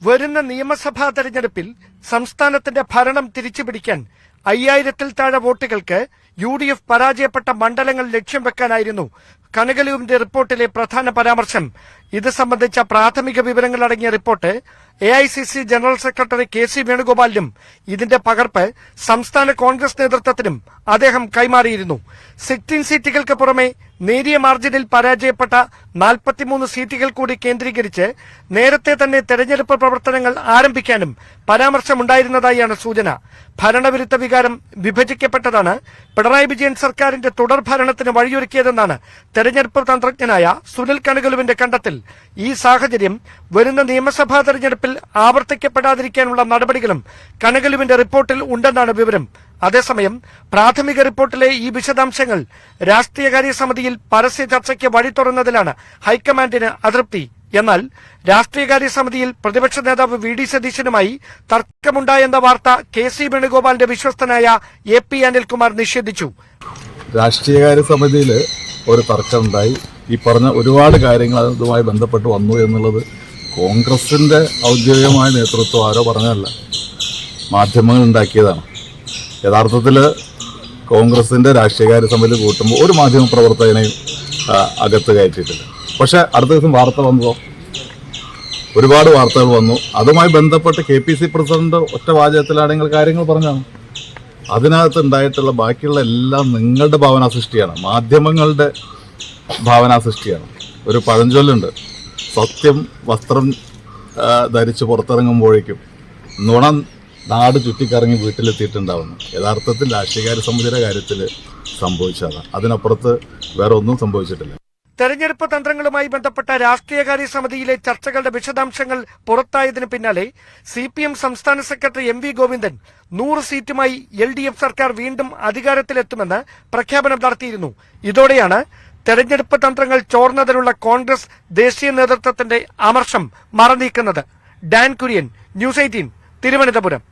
വരുന്ന നിയമസഭാ തെരഞ്ഞെടുപ്പിൽ സംസ്ഥാനത്തിന്റെ ഭരണം തിരിച്ചുപിടിക്കാൻ 5000-ൽ താഴെ വോട്ടുകൾക്ക് UDF പരാജയപ്പെട്ട മണ്ഡലങ്ങൾ ലക്ഷ്യം വെക്കാനായിരുന്നു കനകലുവിന്റെ റിപ്പോർട്ടിലെ പ്രധാന പരാമർശം. ഇത് സംബന്ധിച്ച പ്രാഥമിക വിവരങ്ങൾ അടങ്ങിയ report AICC general secretary KC വേണുഗോപാലിനും ഇതിന്റെ പകർപ്പ് സംസ്ഥാന കോൺഗ്രസ് നേതൃത്വത്തിനും അദ്ദേഹം കൈമാറിയിരുന്നു. 16 സീറ്റുകൾക്ക് പുറമെ നേരിയ മാർജിനിൽ പരാജയപ്പെട്ട 43 സീറ്റുകൾ കൂടി കേന്ദ്രീകരിച്ച് നേരത്തെ തന്നെ തെരഞ്ഞെടുപ്പ് പ്രവർത്തനങ്ങൾ ആരംഭിക്കാനും പരാമർശമുണ്ടായിരുന്നതായാണ് സൂചന. ഭരണവിരുദ്ധ വികാരം വിഭജിക്കപ്പെട്ടതാണ് പിണറായി വിജയൻ സർക്കാരിന്റെ തുടർ ഭരണത്തിന് വഴിയൊരുക്കിയതെന്നാണ് തെരഞ്ഞെടുപ്പ് തന്ത്രജ്ഞനായ സുനിൽ കനകലുവിന്റെ കണ്ടെത്തൽ. ഈ സാഹചര്യം വരുന്ന നിയമസഭാ തെരഞ്ഞെടുപ്പിൽ ആവർത്തിക്കപ്പെടാതിരിക്കാനുള്ള നടപടികളും കനകലുവിന്റെ റിപ്പോർട്ടിൽ ഉണ്ടെന്നാണ് വിവരം. അതേസമയം പ്രാഥമിക റിപ്പോർട്ടിലെ ഈ വിശദാംശങ്ങൾ രാഷ്ട്രീയകാര്യ സമിതിയിൽ പരസ്യ ചർച്ചയ്ക്ക് വഴി തുറന്നതിലാണ് ഹൈക്കമാൻഡിന് അതൃപ്തി. എന്നാൽ രാഷ്ട്രീയകാര്യ സമിതിയിൽ പ്രതിപക്ഷ നേതാവ് VD സതീശനുമായി തർക്കമുണ്ടായെന്ന വാർത്ത KC വേണുഗോപാലിന്റെ വിശ്വസ്തനായ AP അനിൽകുമാർ നിഷേധിച്ചു. രാഷ്ട്രീയകാര്യ സമിതിയിൽ ഒരു തർക്കമുണ്ടായി. ഈ പറഞ്ഞ ഒരുപാട് കാര്യങ്ങൾ അതുമായി ബന്ധപ്പെട്ട് വന്നു എന്നുള്ളത് കോൺഗ്രസിന്റെ ഔദ്യോഗികമായ നേതൃത്വം ആരോ പറഞ്ഞതല്ല, മാധ്യമങ്ങൾ ഉണ്ടാക്കിയതാണ്. യഥാർത്ഥത്തിൽ കോൺഗ്രസിന്റെ രാഷ്ട്രീയകാര്യ സമിതി കൂട്ടുമ്പോൾ ഒരു മാധ്യമ പ്രവർത്തകനെയും അകത്ത് കയറ്റിയിട്ടില്ല. പക്ഷെ അടുത്ത ദിവസം വാർത്ത വന്നതോ ഒരുപാട് വാർത്തകൾ വന്നു. അതുമായി ബന്ധപ്പെട്ട് KPC പ്രസിഡന്റ് ഒറ്റ വാചകത്തിലാണെങ്കിൽ കാര്യങ്ങൾ പറഞ്ഞാണ്. അതിനകത്ത് ഉണ്ടായിട്ടുള്ള ബാക്കിയുള്ള എല്ലാം നിങ്ങളുടെ ഭാവനാ സൃഷ്ടിയാണ്, മാധ്യമങ്ങളുടെ ഭാവനാ സൃഷ്ടിയാണ്. ഒരു പഴഞ്ചൊല്ലുണ്ട്, സത്യം വസ്ത്രം ധരിച്ച് പുറത്തിറങ്ങുമ്പോഴേക്കും നുണ നാട് ചുറ്റിക്കറങ്ങി വീട്ടിലെത്തിയിട്ടുണ്ടാവുന്നു. യഥാർത്ഥത്തിൽ രാഷ്ട്രീയകാര്യ സമിതിയുടെ കാര്യത്തിൽ സംഭവിച്ചതാണ്. അതിനപ്പുറത്ത് വേറെ ഒന്നും സംഭവിച്ചിട്ടില്ല. തെരഞ്ഞെടുപ്പ് തന്ത്രങ്ങളുമായി ബന്ധപ്പെട്ട രാഷ്ട്രീയകാര്യ സമിതിയിലെ ചർച്ചകളുടെ വിശദാംശങ്ങൾ പുറത്തായതിനു പിന്നാലെ CPM സംസ്ഥാന സെക്രട്ടറി MV ഗോവിന്ദൻ 100 സീറ്റുമായി LDF സർക്കാർ വീണ്ടും അധികാരത്തിലെത്തുമെന്ന് പ്രഖ്യാപനം നടത്തിയിരുന്നു. ഇതോടെയാണ് തെരഞ്ഞെടുപ്പ് തന്ത്രങ്ങൾ ചോർന്നതിനുള്ള കോൺഗ്രസ് ദേശീയ നേതൃത്വത്തിന്റെ അമർഷം മറനീക്കുന്നത്. Dan Kurian, News 18, Thiruvananthapuram.